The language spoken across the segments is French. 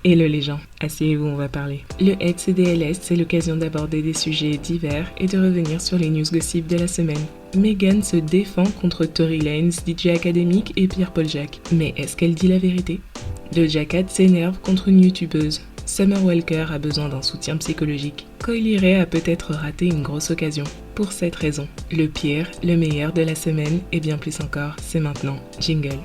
Hello les gens, asseyez-vous, on va parler. Le HCDLS, c'est l'occasion d'aborder des sujets divers et de revenir sur les news gossip de la semaine. Megan se défend contre Tory Lanez, DJ Academic et Pierre-Paul Jacques. Mais est-ce qu'elle dit la vérité? Doja Cat s'énerve contre une youtubeuse. Summer Walker a besoin d'un soutien psychologique. Coi Leray a peut-être raté une grosse occasion. Pour cette raison, le pire, le meilleur de la semaine et bien plus encore, c'est maintenant. Jingle.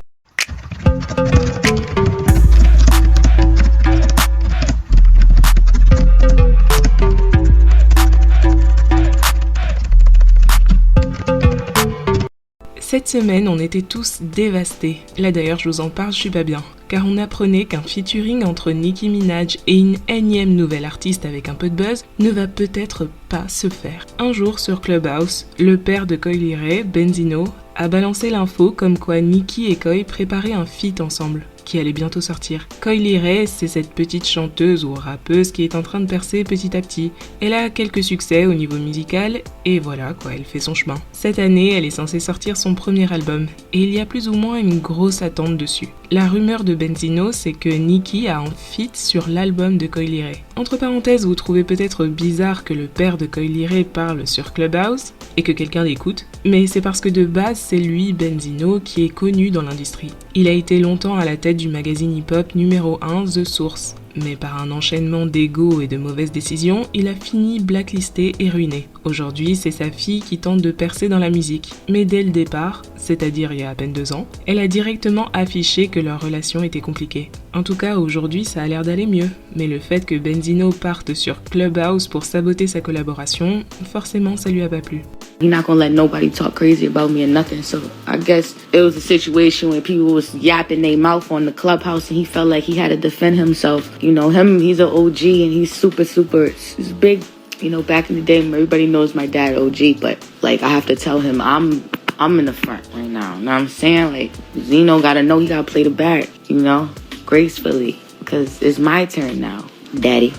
Cette semaine, on était tous dévastés. Là d'ailleurs, je vous en parle, je suis pas bien. Car on apprenait qu'un featuring entre Nicki Minaj et une énième nouvelle artiste avec un peu de buzz ne va peut-être pas se faire. Un jour sur Clubhouse, le père de Coi Leray, Benzino, a balancé l'info comme quoi Nicki et Coi préparaient un feat ensemble, qui allait bientôt sortir. Coi Leray, c'est cette petite chanteuse ou rappeuse qui est en train de percer petit à petit. Elle a quelques succès au niveau musical et voilà quoi, elle fait son chemin. Cette année, elle est censée sortir son premier album et il y a plus ou moins une grosse attente dessus. La rumeur de Benzino, c'est que Nicki a un feat sur l'album de Coi Leray. Entre parenthèses, vous trouvez peut-être bizarre que le père de Coi Leray parle sur Clubhouse et que quelqu'un l'écoute, mais c'est parce que de base, c'est lui, Benzino, qui est connu dans l'industrie. Il a été longtemps à la tête du magazine hip-hop numéro 1 The Source. Mais par un enchaînement d'ego et de mauvaises décisions, il a fini blacklisté et ruiné. Aujourd'hui, c'est sa fille qui tente de percer dans la musique. Mais dès le départ, c'est-à-dire il y a à peine 2 ans, elle a directement affiché que leur relation était compliquée. En tout cas, aujourd'hui, ça a l'air d'aller mieux. Mais le fait que Benzino parte sur Clubhouse pour saboter sa collaboration, forcément, ça lui a pas plu. He's not gonna let nobody talk crazy about me or nothing. So I guess it was a situation where people was yapping their mouth on the Clubhouse and he felt like he had to defend himself. You know, he's an OG and he's he's big. You know, back in the day, everybody knows my dad OG, but like I have to tell him I'm in the front right now. You know what I'm saying? Like Zeno gotta know he gotta play the bat, you know, gracefully, because it's my turn now. Daddy,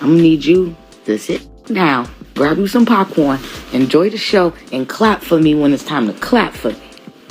I'm gonna need you to sit down. Grab you some popcorn, enjoy the show, and clap for me when it's time to clap for me.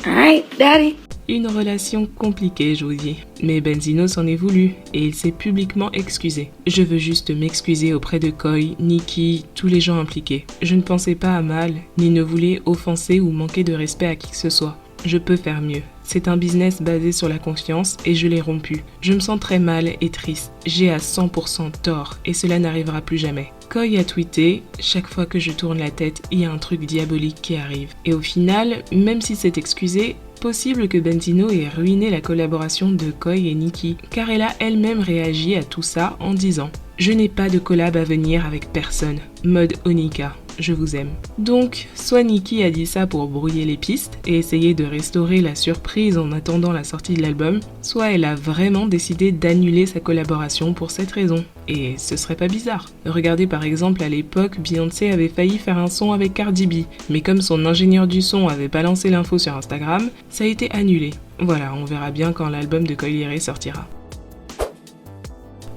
Alright, Daddy? Une relation compliquée, je vous dis. Mais Benzino s'en est voulu et il s'est publiquement excusé. Je veux juste m'excuser auprès de Coi, Nicki, tous les gens impliqués. Je ne pensais pas à mal, ni ne voulais offenser ou manquer de respect à qui que ce soit. Je peux faire mieux. C'est un business basé sur la confiance et je l'ai rompu. Je me sens très mal et triste. J'ai à 100% tort et cela n'arrivera plus jamais. Coi a tweeté « Chaque fois que je tourne la tête, il y a un truc diabolique qui arrive. » Et au final, même s'il s'est excusé, possible que Benzino ait ruiné la collaboration de Coi et Nicki, car elle a elle-même réagi à tout ça en disant « Je n'ai pas de collab à venir avec personne. Mode Onika. Je vous aime. » Donc, soit Nicki a dit ça pour brouiller les pistes et essayer de restaurer la surprise en attendant la sortie de l'album, soit elle a vraiment décidé d'annuler sa collaboration pour cette raison. Et ce serait pas bizarre. Regardez par exemple à l'époque, Beyoncé avait failli faire un son avec Cardi B, mais comme son ingénieur du son avait balancé l'info sur Instagram, ça a été annulé. Voilà, on verra bien quand l'album de Coi Leray sortira.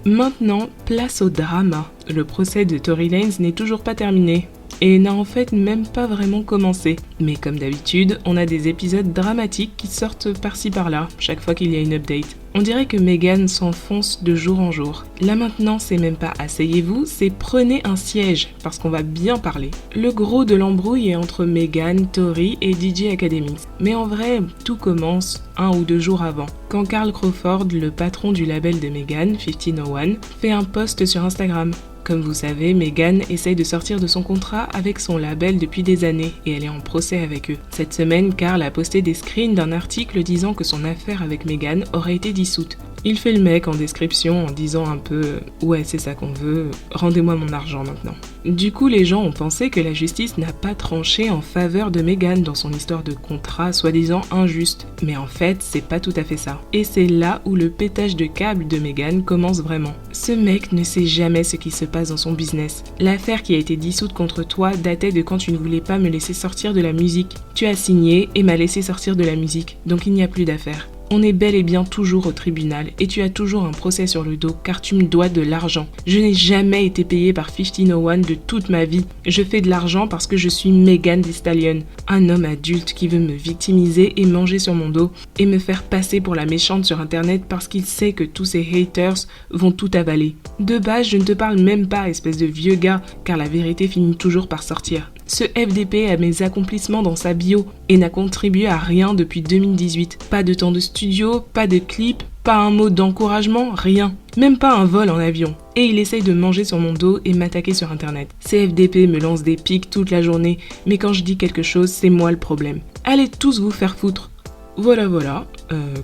Maintenant, place au drama. Le procès de Tory Lanez n'est toujours pas terminé. Et n'a en fait même pas vraiment commencé. Mais comme d'habitude, on a des épisodes dramatiques qui sortent par-ci par-là, chaque fois qu'il y a une update. On dirait que Megan s'enfonce de jour en jour. Là maintenant, c'est même pas asseyez-vous, c'est prenez un siège, parce qu'on va bien parler. Le gros de l'embrouille est entre Megan, Tory et DJ Academic. Mais en vrai, tout commence 1 ou 2 jours avant, quand Carl Crawford, le patron du label de Megan, 1501, fait un post sur Instagram. Comme vous savez, Megan essaye de sortir de son contrat avec son label depuis des années et elle est en procès avec eux. Cette semaine, Carl a posté des screens d'un article disant que son affaire avec Megan aurait été dissoute. Il fait le mec en description en disant un peu « Ouais, c'est ça qu'on veut, rendez-moi mon argent maintenant ». Du coup, les gens ont pensé que la justice n'a pas tranché en faveur de Megan dans son histoire de contrat soi-disant injuste. Mais en fait, c'est pas tout à fait ça. Et c'est là où le pétage de câble de Megan commence vraiment. Ce mec ne sait jamais ce qui se passe dans son business. L'affaire qui a été dissoute contre toi datait de quand tu ne voulais pas me laisser sortir de la musique. Tu as signé et m'as laissé sortir de la musique, donc il n'y a plus d'affaire. On est bel et bien toujours au tribunal et tu as toujours un procès sur le dos car tu me dois de l'argent. Je n'ai jamais été payée par 1501 de toute ma vie. Je fais de l'argent parce que je suis Megan Thee Stallion, un homme adulte qui veut me victimiser et manger sur mon dos et me faire passer pour la méchante sur internet parce qu'il sait que tous ces haters vont tout avaler. De base, je ne te parle même pas, espèce de vieux gars, car la vérité finit toujours par sortir. Ce FDP a mes accomplissements dans sa bio et n'a contribué à rien depuis 2018. Pas de temps de studio, pas de clip, pas un mot d'encouragement, rien. Même pas un vol en avion. Et il essaye de manger sur mon dos et m'attaquer sur internet. Ces FDP me lancent des pics toute la journée, mais quand je dis quelque chose, c'est moi le problème. Allez tous vous faire foutre. Voilà,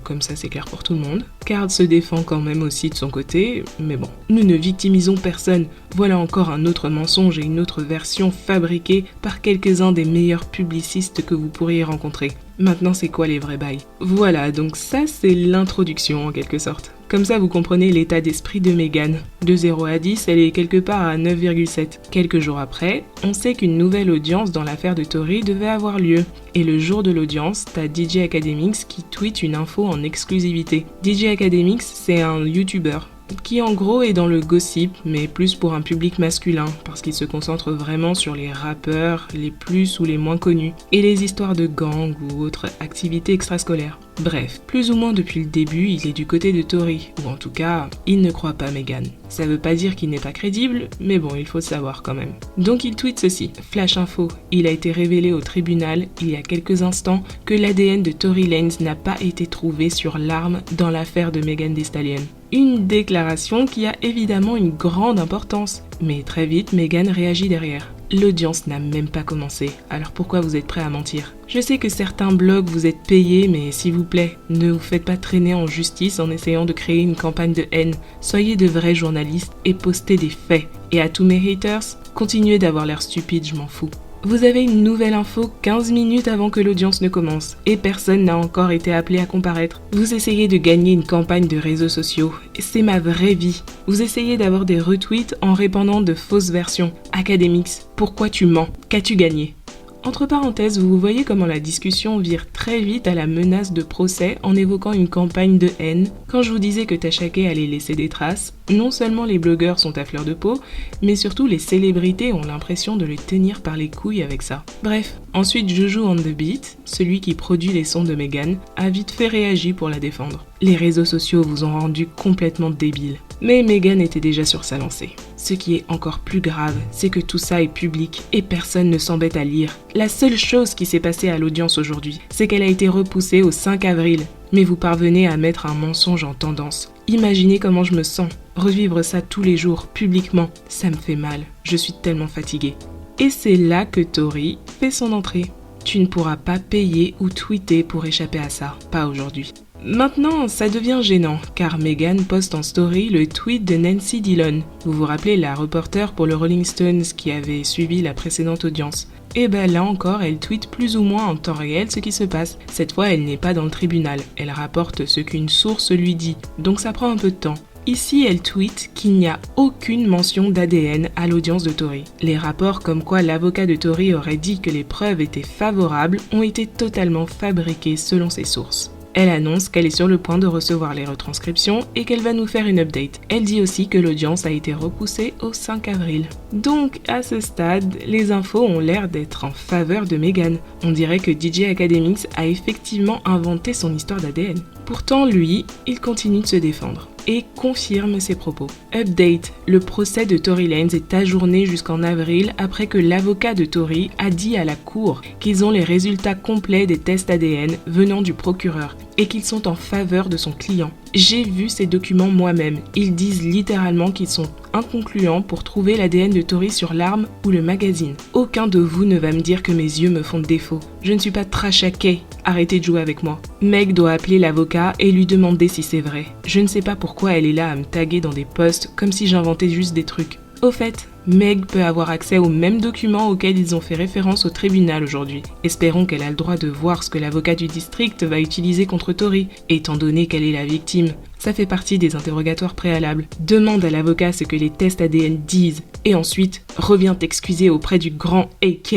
comme ça c'est clair pour tout le monde. Card se défend quand même aussi de son côté, mais bon, nous ne victimisons personne. Voilà encore un autre mensonge et une autre version fabriquée par quelques-uns des meilleurs publicistes que vous pourriez rencontrer. Maintenant c'est quoi les vrais bails? Voilà, donc ça c'est l'introduction en quelque sorte. Comme ça vous comprenez l'état d'esprit de Megan. De 0 à 10, elle est quelque part à 9,7. Quelques jours après, on sait qu'une nouvelle audience dans l'affaire de Tory devait avoir lieu. Et le jour de l'audience, t'as DJ Academics qui tweet une info en exclusivité. DJ Academics, c'est un YouTuber qui en gros est dans le gossip, mais plus pour un public masculin, parce qu'il se concentre vraiment sur les rappeurs, les plus ou les moins connus, et les histoires de gangs ou autres activités extrascolaires. Bref, plus ou moins depuis le début, il est du côté de Tory, ou en tout cas, il ne croit pas Megan. Ça veut pas dire qu'il n'est pas crédible, mais bon, il faut le savoir quand même. Donc il tweet ceci, flash info, il a été révélé au tribunal, il y a quelques instants, que l'ADN de Tory Lanez n'a pas été trouvé sur l'arme dans l'affaire de Megan Thee Stallion. Une déclaration qui a évidemment une grande importance, mais très vite, Megan réagit derrière. L'audience n'a même pas commencé, alors pourquoi vous êtes prêts à mentir? Je sais que certains blogs vous êtes payés, mais s'il vous plaît, ne vous faites pas traîner en justice en essayant de créer une campagne de haine. Soyez de vrais journalistes et postez des faits. Et à tous mes haters, continuez d'avoir l'air stupide, je m'en fous. Vous avez une nouvelle info 15 minutes avant que l'audience ne commence et personne n'a encore été appelé à comparaître. Vous essayez de gagner une campagne de réseaux sociaux. C'est ma vraie vie. Vous essayez d'avoir des retweets en répandant de fausses versions. Academics, pourquoi tu mens? Qu'as-tu gagné? Entre parenthèses, vous voyez comment la discussion vire très vite à la menace de procès en évoquant une campagne de haine. Quand je vous disais que Tashake allait laisser des traces, non seulement les blogueurs sont à fleur de peau, mais surtout les célébrités ont l'impression de le tenir par les couilles avec ça. Bref, ensuite Juju on the Beat, celui qui produit les sons de Megan, a vite fait réagir pour la défendre. Les réseaux sociaux vous ont rendu complètement débile. Mais Megan était déjà sur sa lancée. Ce qui est encore plus grave, c'est que tout ça est public et personne ne s'embête à lire. La seule chose qui s'est passée à l'audience aujourd'hui, c'est qu'elle a été repoussée au 5 avril. Mais vous parvenez à mettre un mensonge en tendance. Imaginez comment je me sens. Revivre ça tous les jours, publiquement, ça me fait mal. Je suis tellement fatiguée. Et c'est là que Tory fait son entrée. Tu ne pourras pas payer ou tweeter pour échapper à ça, pas aujourd'hui. Maintenant, ça devient gênant, car Megan poste en story le tweet de Nancy Dillon. Vous vous rappelez la reporter pour le Rolling Stones qui avait suivi la précédente audience. Et ben là encore, elle tweet plus ou moins en temps réel ce qui se passe. Cette fois, elle n'est pas dans le tribunal. Elle rapporte ce qu'une source lui dit, donc ça prend un peu de temps. Ici, elle tweet qu'il n'y a aucune mention d'ADN à l'audience de Tory. Les rapports comme quoi l'avocat de Tory aurait dit que les preuves étaient favorables ont été totalement fabriqués selon ses sources. Elle annonce qu'elle est sur le point de recevoir les retranscriptions et qu'elle va nous faire une update. Elle dit aussi que l'audience a été repoussée au 5 avril. Donc, à ce stade, les infos ont l'air d'être en faveur de Megan. On dirait que DJ Academics a effectivement inventé son histoire d'ADN. Pourtant, lui, il continue de se défendre et confirme ses propos. Update, le procès de Tory Lanez est ajourné jusqu'en avril après que l'avocat de Tory a dit à la cour qu'ils ont les résultats complets des tests ADN venant du procureur et qu'ils sont en faveur de son client. J'ai vu ces documents moi-même. Ils disent littéralement qu'ils sont inconcluants pour trouver l'ADN de Tory sur l'arme ou le magazine. Aucun de vous ne va me dire que mes yeux me font défaut. Je ne suis pas Tashake. Arrêtez de jouer avec moi. Meg doit appeler l'avocat et lui demander si c'est vrai. Je ne sais pas pourquoi elle est là à me taguer dans des posts comme si j'inventais juste des trucs. Au fait, Meg peut avoir accès aux mêmes documents auxquels ils ont fait référence au tribunal aujourd'hui. Espérons qu'elle a le droit de voir ce que l'avocat du district va utiliser contre Tory, étant donné qu'elle est la victime. Ça fait partie des interrogatoires préalables. Demande à l'avocat ce que les tests ADN disent, et ensuite, reviens t'excuser auprès du grand AK.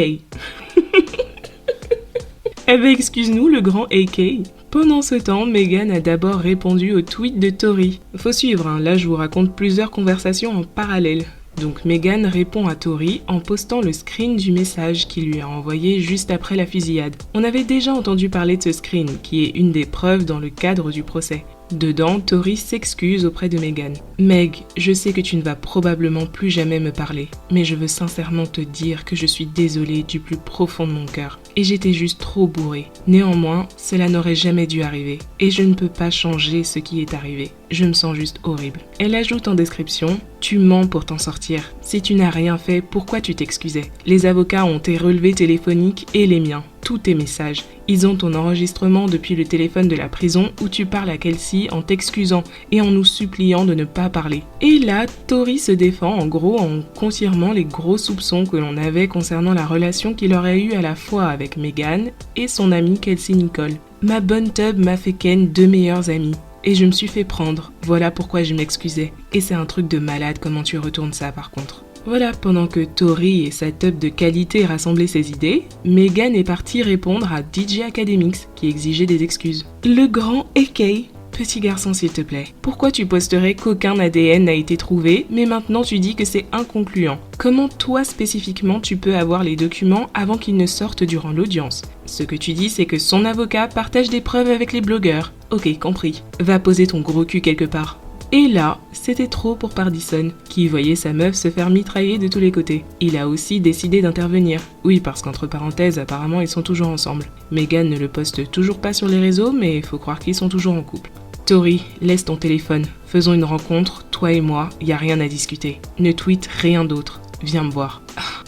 Eh ben excuse-nous le grand AK. Pendant ce temps, Meghan a d'abord répondu au tweet de Tori. Faut suivre, hein, là je vous raconte plusieurs conversations en parallèle. Donc Meghan répond à Tori en postant le screen du message qu'il lui a envoyé juste après la fusillade. On avait déjà entendu parler de ce screen, qui est une des preuves dans le cadre du procès. Dedans, Tori s'excuse auprès de Meghan. « Meg, je sais que tu ne vas probablement plus jamais me parler, mais je veux sincèrement te dire que je suis désolée du plus profond de mon cœur. Et j'étais juste trop bourrée. Néanmoins, cela n'aurait jamais dû arriver. Et je ne peux pas changer ce qui est arrivé. Je me sens juste horrible. » Elle ajoute en description « Tu mens pour t'en sortir. Si tu n'as rien fait, pourquoi tu t'excusais ? Les avocats ont tes relevés téléphoniques et les miens. Tous tes messages. Ils ont ton enregistrement depuis le téléphone de la prison où tu parles à Kelsey en t'excusant et en nous suppliant de ne pas parler. » Et là, Tori se défend en gros en confirmant les gros soupçons que l'on avait concernant la relation qu'il aurait eue à la fois avec Meghan et son amie Kelsey Nicole. « Ma bonne tub m'a fait ken 2 meilleures amies. Et je me suis fait prendre. Voilà pourquoi je m'excusais. Et c'est un truc de malade comment tu retournes ça par contre. » Voilà, pendant que Tori et sa teub de qualité rassemblaient ses idées, Meghan est partie répondre à DJ Academics qui exigeait des excuses. Le grand AK, petit garçon s'il te plaît, pourquoi tu posterais qu'aucun ADN n'a été trouvé, mais maintenant tu dis que c'est inconcluant? Comment toi spécifiquement tu peux avoir les documents avant qu'ils ne sortent durant l'audience? Ce que tu dis c'est que son avocat partage des preuves avec les blogueurs. Ok, compris. Va poser ton gros cul quelque part. Et là, c'était trop pour Pardison, qui voyait sa meuf se faire mitrailler de tous les côtés. Il a aussi décidé d'intervenir. Oui, parce qu'entre parenthèses, apparemment ils sont toujours ensemble. Meghan ne le poste toujours pas sur les réseaux, mais il faut croire qu'ils sont toujours en couple. Tori, laisse ton téléphone. Faisons une rencontre, toi et moi, y a rien à discuter. Ne tweet rien d'autre. Viens me voir.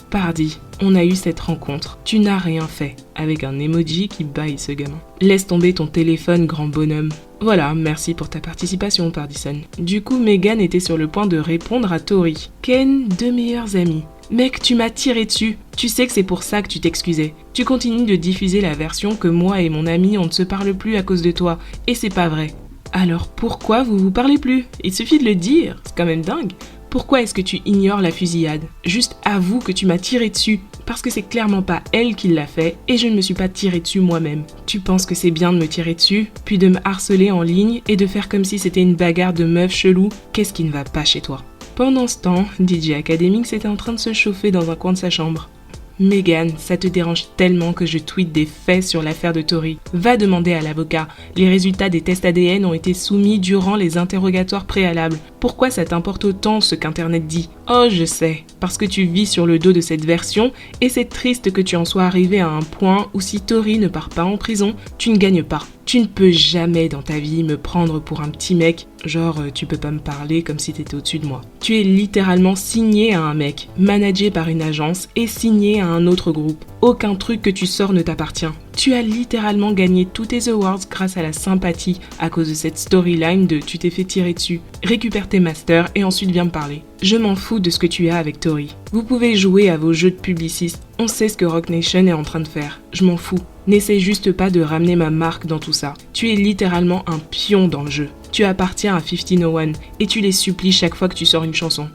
Pardi, on a eu cette rencontre. Tu n'as rien fait. Avec un emoji qui baille ce gamin. Laisse tomber ton téléphone, grand bonhomme. Voilà, merci pour ta participation, Pardison. Du coup, Meghan était sur le point de répondre à Tori. Ken, 2 meilleurs amis. Mec, tu m'as tiré dessus. Tu sais que c'est pour ça que tu t'excusais. Tu continues de diffuser la version que moi et mon ami, on ne se parle plus à cause de toi. Et c'est pas vrai. Alors pourquoi vous vous parlez plus? Il suffit de le dire, c'est quand même dingue. Pourquoi est-ce que tu ignores la fusillade? Juste avoue que tu m'as tiré dessus. Parce que c'est clairement pas elle qui l'a fait et je ne me suis pas tiré dessus moi-même. Tu penses que c'est bien de me tirer dessus, puis de me harceler en ligne et de faire comme si c'était une bagarre de meufs chelous? Qu'est-ce qui ne va pas chez toi? Pendant ce temps, DJ Academics était en train de se chauffer dans un coin de sa chambre. Meghan, ça te dérange tellement que je tweete des faits sur l'affaire de Tori. Va demander à l'avocat. Les résultats des tests ADN ont été soumis durant les interrogatoires préalables. Pourquoi ça t'importe autant ce qu'Internet dit? Oh, je sais. Parce que tu vis sur le dos de cette version et c'est triste que tu en sois arrivé à un point où si Tori ne part pas en prison, tu ne gagnes pas. Tu ne peux jamais dans ta vie me prendre pour un petit mec, genre tu peux pas me parler comme si t'étais au-dessus de moi. Tu es littéralement signé à un mec, managé par une agence et signé à un autre groupe. Aucun truc que tu sors ne t'appartient. Tu as littéralement gagné tous tes awards grâce à la sympathie à cause de cette storyline de tu t'es fait tirer dessus. Récupère tes masters et ensuite viens me parler. Je m'en fous de ce que tu as avec Tori. Vous pouvez jouer à vos jeux de publicistes. On sait ce que Roc Nation est en train de faire. Je m'en fous. N'essaie juste pas de ramener ma marque dans tout ça. Tu es littéralement un pion dans le jeu. Tu appartiens à 1501 et tu les supplies chaque fois que tu sors une chanson.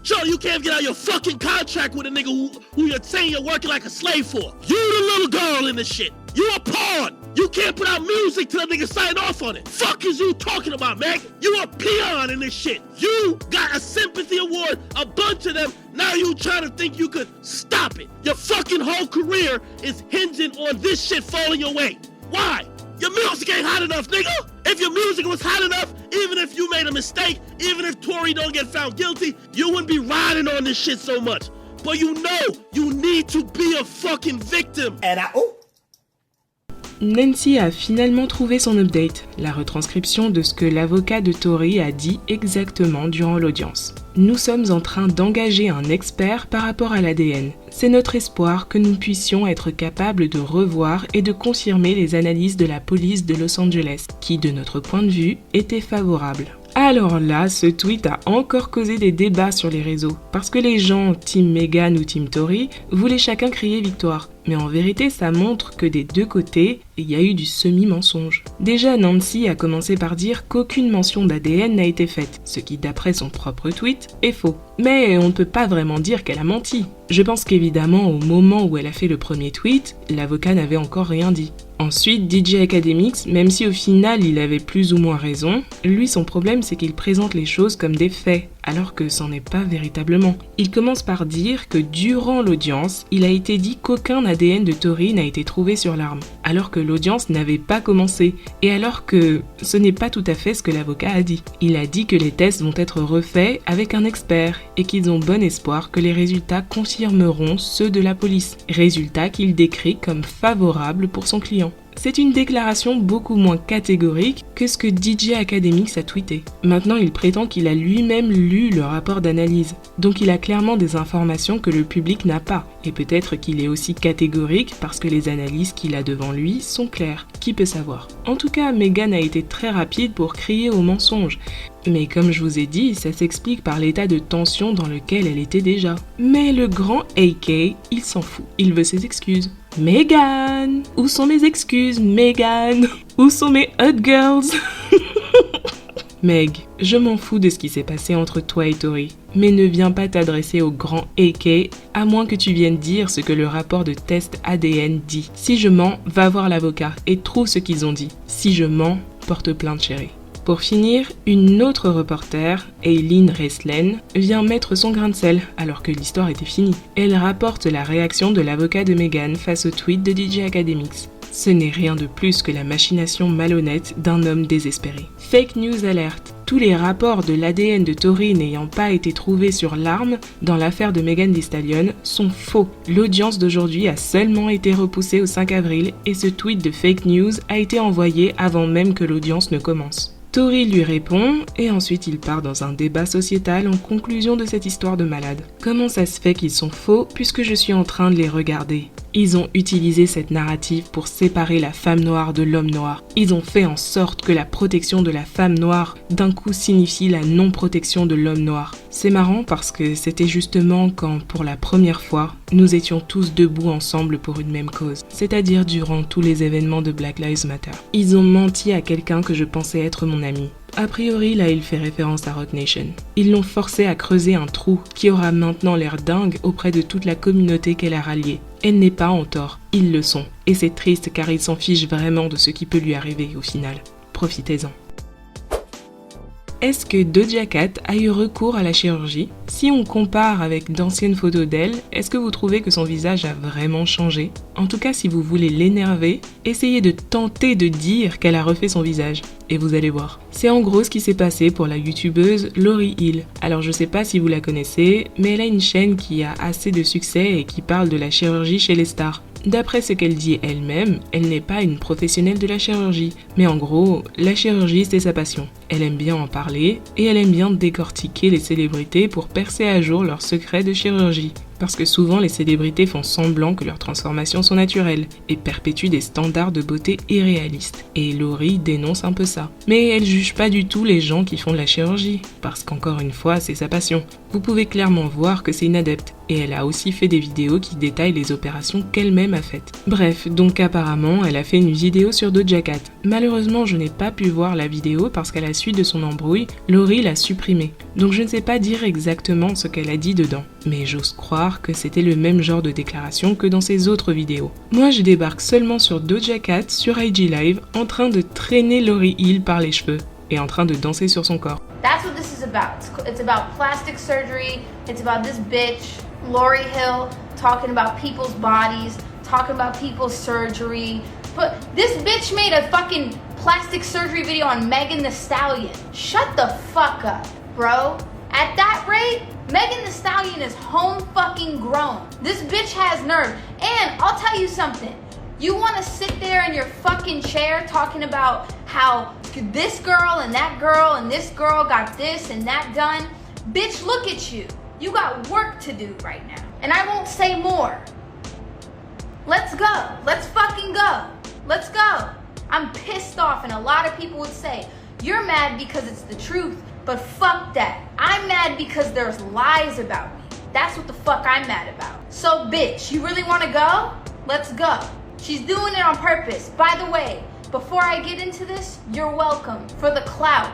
Sure, you can't get out your fucking contract with a nigga who you're saying you're working like a slave for. You the little girl in this shit. You a pawn. You can't put out music till the nigga sign off on it. Fuck is you talking about, Meg? You a peon in this shit. You got a sympathy award, a bunch of them. Now you trying to think you could stop it. Your fucking whole career is hinging on this shit falling your way. Why? Your music ain't hot enough, nigga. If your music was hot enough, even if you made a mistake, even if Tory don't get found guilty, you wouldn't be riding on this shit so much. But you know you need to be a fucking victim. Nancy a finalement trouvé son update, la retranscription de ce que l'avocat de Tori a dit exactement durant l'audience. Nous sommes en train d'engager un expert par rapport à l'ADN. C'est notre espoir que nous puissions être capables de revoir et de confirmer les analyses de la police de Los Angeles, qui, de notre point de vue, étaient favorables. Alors là, ce tweet a encore causé des débats sur les réseaux, parce que les gens, Team Meghan ou Team Tori, voulaient chacun crier victoire. Mais en vérité, ça montre que des deux côtés, il y a eu du semi-mensonge. Déjà, Nancy a commencé par dire qu'aucune mention d'ADN n'a été faite, ce qui, d'après son propre tweet, est faux. Mais on ne peut pas vraiment dire qu'elle a menti. Je pense qu'évidemment, au moment où elle a fait le premier tweet, l'avocat n'avait encore rien dit. Ensuite, DJ Academics, même si au final il avait plus ou moins raison, lui son problème c'est qu'il présente les choses comme des faits, alors que c'en est pas véritablement. Il commence par dire que durant l'audience, il a été dit qu'aucun ADN de Tory n'a été trouvé sur l'arme, alors que l'audience n'avait pas commencé, et alors que ce n'est pas tout à fait ce que l'avocat a dit. Il a dit que les tests vont être refaits avec un expert, et qu'ils ont bon espoir que les résultats confirmeront ceux de la police, résultats qu'il décrit comme favorables pour son client. C'est une déclaration beaucoup moins catégorique que ce que DJ Academics a tweeté. Maintenant, il prétend qu'il a lui-même lu le rapport d'analyse, donc il a clairement des informations que le public n'a pas. Et peut-être qu'il est aussi catégorique parce que les analyses qu'il a devant lui sont claires. Qui peut savoir? En tout cas, Meghan a été très rapide pour crier au mensonge. Mais comme je vous ai dit, ça s'explique par l'état de tension dans lequel elle était déjà. Mais le grand AK, il s'en fout. Il veut ses excuses. Meghan! Où sont mes excuses, Meghan? Où sont mes hot girls? Meg, je m'en fous de ce qui s'est passé entre toi et Tory, mais ne viens pas t'adresser au grand AK, à moins que tu viennes dire ce que le rapport de test ADN dit. Si je mens, va voir l'avocat et trouve ce qu'ils ont dit. Si je mens, porte plainte, chérie. Pour finir, une autre reporter, Aileen Reslen, vient mettre son grain de sel alors que l'histoire était finie. Elle rapporte la réaction de l'avocat de Meghan face au tweet de DJ Academics. Ce n'est rien de plus que la machination malhonnête d'un homme désespéré. Fake news alert. Tous les rapports de l'ADN de Tory n'ayant pas été trouvés sur l'arme dans l'affaire de Megan Thee Stallion sont faux. L'audience d'aujourd'hui a seulement été repoussée au 5 avril et ce tweet de fake news a été envoyé avant même que l'audience ne commence. Tory lui répond et ensuite il part dans un débat sociétal en conclusion de cette histoire de malade. Comment ça se fait qu'ils sont faux puisque je suis en train de les regarder? Ils ont utilisé cette narrative pour séparer la femme noire de l'homme noir. Ils ont fait en sorte que la protection de la femme noire d'un coup signifie la non-protection de l'homme noir. C'est marrant parce que c'était justement quand, pour la première fois, nous étions tous debout ensemble pour une même cause, c'est-à-dire durant tous les événements de Black Lives Matter. Ils ont menti à quelqu'un que je pensais être mon ami. A priori, là, il fait référence à Roc Nation. Ils l'ont forcé à creuser un trou qui aura maintenant l'air dingue auprès de toute la communauté qu'elle a ralliée. Elle n'est pas en tort, ils le sont. Et c'est triste car ils s'en fichent vraiment de ce qui peut lui arriver au final. Profitez-en. Est-ce que Doja Cat a eu recours à la chirurgie? Si on compare avec d'anciennes photos d'elle, est-ce que vous trouvez que son visage a vraiment changé? En tout cas, si vous voulez l'énerver, essayez de tenter de dire qu'elle a refait son visage. Et vous allez voir. C'est en gros ce qui s'est passé pour la youtubeuse Lauryn Hill. Alors je sais pas si vous la connaissez, mais elle a une chaîne qui a assez de succès et qui parle de la chirurgie chez les stars. D'après ce qu'elle dit elle-même, elle n'est pas une professionnelle de la chirurgie. Mais en gros, la chirurgie c'est sa passion. Elle aime bien en parler et elle aime bien décortiquer les célébrités pour percer à jour leurs secrets de chirurgie. Parce que souvent les célébrités font semblant que leurs transformations sont naturelles et perpétuent des standards de beauté irréalistes. Et Laurie dénonce un peu ça. Mais elle juge pas du tout les gens qui font de la chirurgie, parce qu'encore une fois c'est sa passion. Vous pouvez clairement voir que c'est une adepte, et elle a aussi fait des vidéos qui détaillent les opérations qu'elle-même a faites. Bref, donc apparemment elle a fait une vidéo sur Doja Cat. Malheureusement je n'ai pas pu voir la vidéo parce qu'à la suite de son embrouille, Laurie l'a supprimée. Donc je ne sais pas dire exactement ce qu'elle a dit dedans, mais j'ose croire que c'était le même genre de déclaration que dans ses autres vidéos. Moi je débarque seulement sur Doja Cat sur IG Live en train de traîner Lauryn Hill par les cheveux et en train de danser sur son corps. That's what this is about. It's about plastic surgery. It's about this bitch, Lauryn Hill, talking about people's bodies, talking about people's surgery. But this bitch made a fucking plastic surgery video on Megan Thee Stallion. Shut the fuck up, bro. At that rate, Megan Thee Stallion is home fucking grown. This bitch has nerve. And I'll tell you something. You want to sit there in your fucking chair talking about how this girl and this girl got this and that done? Bitch, look at you. You got work to do right now. And I won't say more. Let's go. Let's fucking go. Let's go. I'm pissed off, and a lot of people would say, you're mad because it's the truth, but fuck that. I'm mad because there's lies about me. That's what the fuck I'm mad about. So bitch, you really want to go? Let's go. She's doing it on purpose. By the way, before I get into this, you're welcome for the clout.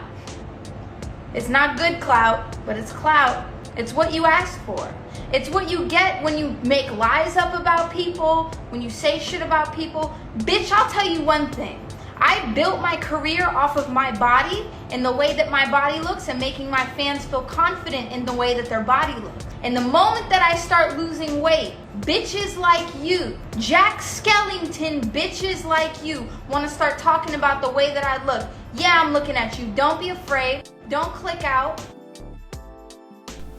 It's not good clout, but it's clout. It's what you ask for. It's what you get when you make lies up about people, when you say shit about people. Bitch, I'll tell you one thing. I built my career off of my body and the way that my body looks and making my fans feel confident in the way that their body looks. And the moment that I start losing weight, bitches like you, Jack Skellington bitches like you, want to start talking about the way that I look. Yeah, I'm looking at you. Don't be afraid. Don't click out.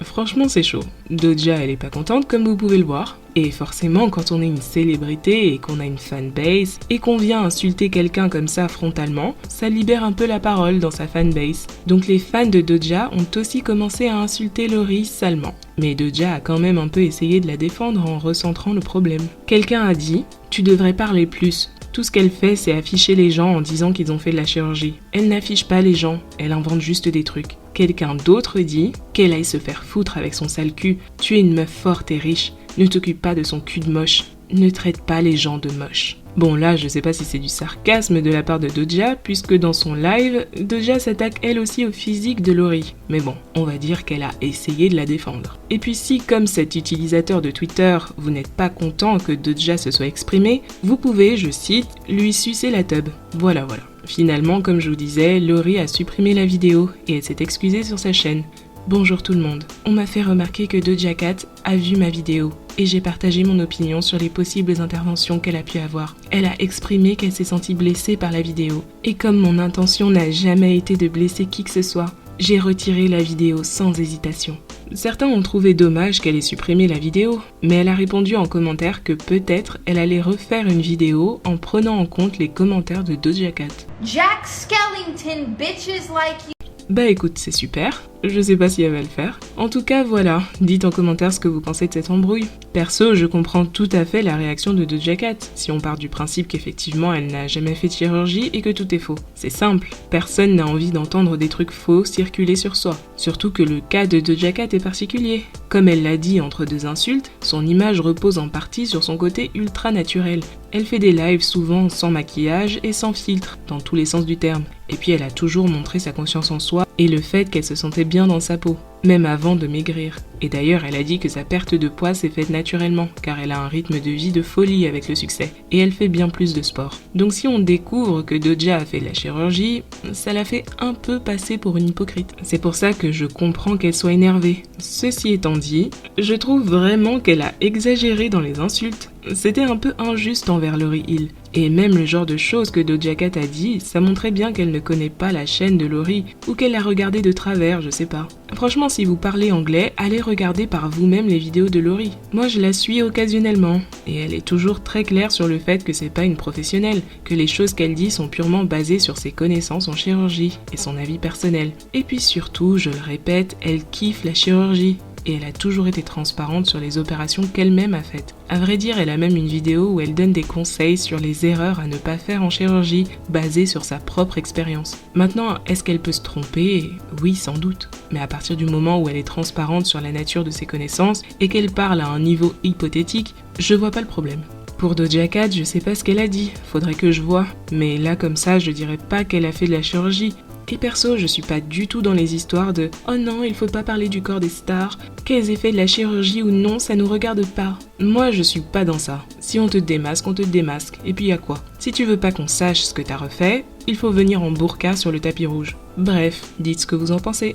Franchement, c'est chaud. Doja, elle est pas contente comme vous pouvez le voir. Et forcément, quand on est une célébrité et qu'on a une fanbase et qu'on vient insulter quelqu'un comme ça frontalement, ça libère un peu la parole dans sa fanbase. Donc les fans de Doja ont aussi commencé à insulter Lori salement. Mais Doja a quand même un peu essayé de la défendre en recentrant le problème. Quelqu'un a dit « Tu devrais parler plus ». Tout ce qu'elle fait, c'est afficher les gens en disant qu'ils ont fait de la chirurgie. Elle n'affiche pas les gens, elle invente juste des trucs. Quelqu'un d'autre dit qu'elle aille se faire foutre avec son sale cul. Tu es une meuf forte et riche, ne t'occupe pas de son cul de moche. Ne traite pas les gens de moches. Bon là, je sais pas si c'est du sarcasme de la part de Doja, puisque dans son live, Doja s'attaque elle aussi au physique de Lori. Mais bon, on va dire qu'elle a essayé de la défendre. Et puis si, comme cet utilisateur de Twitter, vous n'êtes pas content que Doja se soit exprimée, vous pouvez, je cite, lui sucer la tub. Voilà. Finalement, comme je vous disais, Lori a supprimé la vidéo et elle s'est excusée sur sa chaîne. Bonjour tout le monde. On m'a fait remarquer que Doja Cat a vu ma vidéo et j'ai partagé mon opinion sur les possibles interventions qu'elle a pu avoir. Elle a exprimé qu'elle s'est sentie blessée par la vidéo. Et comme mon intention n'a jamais été de blesser qui que ce soit, j'ai retiré la vidéo sans hésitation. Certains ont trouvé dommage qu'elle ait supprimé la vidéo, mais elle a répondu en commentaire que peut-être elle allait refaire une vidéo en prenant en compte les commentaires de Doja Cat. Jack Skellington bitches like you. Bah écoute, c'est super, je sais pas si elle va le faire. En tout cas, voilà, dites en commentaire ce que vous pensez de cette embrouille. Perso, je comprends tout à fait la réaction de Doja Cat, si on part du principe qu'effectivement elle n'a jamais fait de chirurgie et que tout est faux. C'est simple, personne n'a envie d'entendre des trucs faux circuler sur soi. Surtout que le cas de Doja Cat est particulier. Comme elle l'a dit entre deux insultes, son image repose en partie sur son côté ultra naturel. Elle fait des lives souvent sans maquillage et sans filtre, dans tous les sens du terme. Et puis elle a toujours montré sa confiance en soi et le fait qu'elle se sentait bien dans sa peau, même avant de maigrir. Et d'ailleurs, elle a dit que sa perte de poids s'est faite naturellement, car elle a un rythme de vie de folie avec le succès, et elle fait bien plus de sport. Donc si on découvre que Doja a fait de la chirurgie, ça la fait un peu passer pour une hypocrite. C'est pour ça que je comprends qu'elle soit énervée. Ceci étant dit, je trouve vraiment qu'elle a exagéré dans les insultes. C'était un peu injuste envers Lori Hill. Et même le genre de choses que Doja Cat a dit, ça montrait bien qu'elle ne connaît pas la chaîne de Lori, ou qu'elle l'a regardée de travers, je sais pas. Franchement, si vous parlez anglais, allez regarder par vous-même les vidéos de Lori. Moi, je la suis occasionnellement, et elle est toujours très claire sur le fait que c'est pas une professionnelle, que les choses qu'elle dit sont purement basées sur ses connaissances en chirurgie, et son avis personnel. Et puis surtout, je le répète, elle kiffe la chirurgie. Et elle a toujours été transparente sur les opérations qu'elle-même a faites. À vrai dire, elle a même une vidéo où elle donne des conseils sur les erreurs à ne pas faire en chirurgie, basées sur sa propre expérience. Maintenant, est-ce qu'elle peut se tromper ? Oui, sans doute. Mais à partir du moment où elle est transparente sur la nature de ses connaissances et qu'elle parle à un niveau hypothétique, je vois pas le problème. Pour Doja Cat, je sais pas ce qu'elle a dit, faudrait que je vois. Mais là, comme ça, je dirais pas qu'elle a fait de la chirurgie. Et perso, je suis pas du tout dans les histoires de « Oh non, il faut pas parler du corps des stars, qu'elles aient fait de la chirurgie ou non, ça nous regarde pas ». Moi, je suis pas dans ça. Si on te démasque, on te démasque. Et puis y a quoi ? Si tu veux pas qu'on sache ce que t'as refait, il faut venir en burqa sur le tapis rouge. Bref, dites ce que vous en pensez.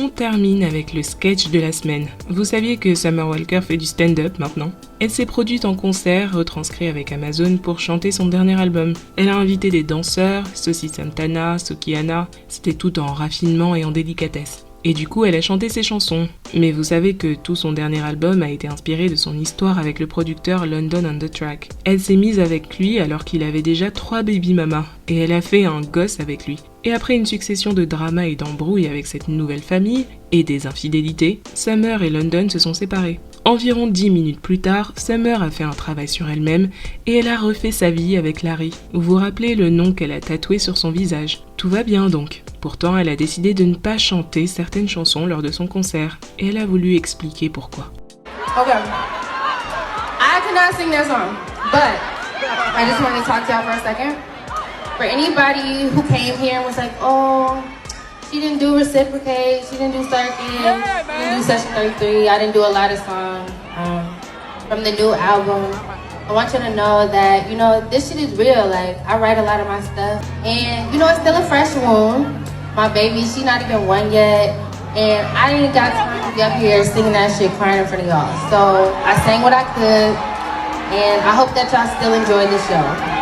On termine avec le sketch de la semaine. Vous saviez que Summer Walker fait du stand-up maintenant ? Elle s'est produite en concert, retranscrit avec Amazon pour chanter son dernier album. Elle a invité des danseurs, Saucy Santana, Sukihana, c'était tout en raffinement et en délicatesse. Et du coup, elle a chanté ses chansons. Mais vous savez que tout son dernier album a été inspiré de son histoire avec le producteur London on the Track. Elle s'est mise avec lui alors qu'il avait déjà 3 baby mamas, et elle a fait un gosse avec lui. Et après une succession de dramas et d'embrouilles avec cette nouvelle famille, et des infidélités, Summer et London se sont séparés. Environ 10 minutes plus tard, Summer a fait un travail sur elle-même et elle a refait sa vie avec Larry. Vous vous rappelez le nom qu'elle a tatoué sur son visage. Tout va bien donc. Pourtant, elle a décidé de ne pas chanter certaines chansons lors de son concert et elle a voulu expliquer pourquoi. Okay. I cannot sing that song, but I just wanted to talk to y'all for a second. For anybody who came here and was like, oh, She didn't do Reciprocate, she didn't do Circuit, she didn't do Section 33. I didn't do a lot of songs from the new album. I want you to know that, you know, this shit is real. Like, I write a lot of my stuff. And, you know, it's still a fresh wound. My baby, she not even 1 yet. And I ain't got time to be up here singing that shit, crying in front of y'all. So I sang what I could. And I hope that y'all still enjoy the show.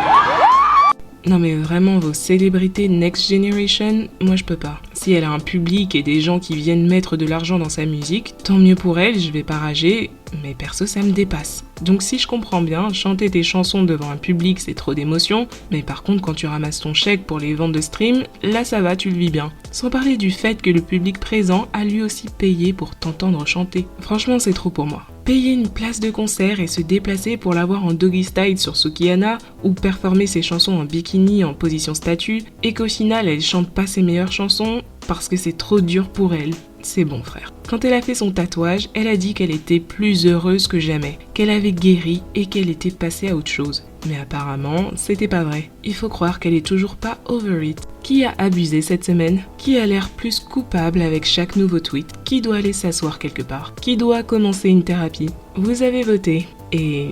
Non mais vraiment, vos célébrités Next Generation, moi je peux pas. Si elle a un public et des gens qui viennent mettre de l'argent dans sa musique, tant mieux pour elle, je vais pas rager, mais perso ça me dépasse. Donc si je comprends bien, chanter tes chansons devant un public c'est trop d'émotion, mais par contre quand tu ramasses ton chèque pour les ventes de stream, là ça va, tu le vis bien. Sans parler du fait que le public présent a lui aussi payé pour t'entendre chanter. Franchement c'est trop pour moi. Payer une place de concert et se déplacer pour l'avoir en doggy style sur Sukihana ou performer ses chansons en bikini en position statue et qu'au final elle chante pas ses meilleures chansons parce que c'est trop dur pour elle. C'est bon frère. Quand elle a fait son tatouage, elle a dit qu'elle était plus heureuse que jamais, qu'elle avait guéri et qu'elle était passée à autre chose. Mais apparemment, c'était pas vrai. Il faut croire qu'elle est toujours pas over it. Qui a abusé cette semaine? Qui a l'air plus coupable avec chaque nouveau tweet? Qui doit aller s'asseoir quelque part? Qui doit commencer une thérapie? Vous avez voté et...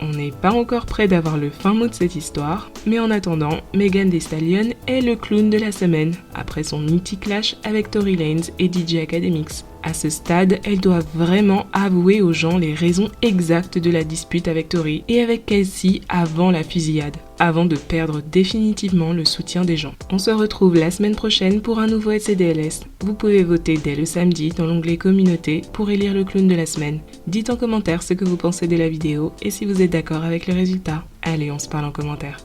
on n'est pas encore près d'avoir le fin mot de cette histoire, mais en attendant, Megan Thee Stallion est le clown de la semaine, après son mythique clash avec Tory Lanez et DJ Academics. À ce stade, elle doit vraiment avouer aux gens les raisons exactes de la dispute avec Tory et avec Kelsey avant la fusillade, avant de perdre définitivement le soutien des gens. On se retrouve la semaine prochaine pour un nouveau SCDLS. Vous pouvez voter dès le samedi dans l'onglet Communauté pour élire le clown de la semaine. Dites en commentaire ce que vous pensez de la vidéo et si vous êtes d'accord avec le résultat. Allez, on se parle en commentaire.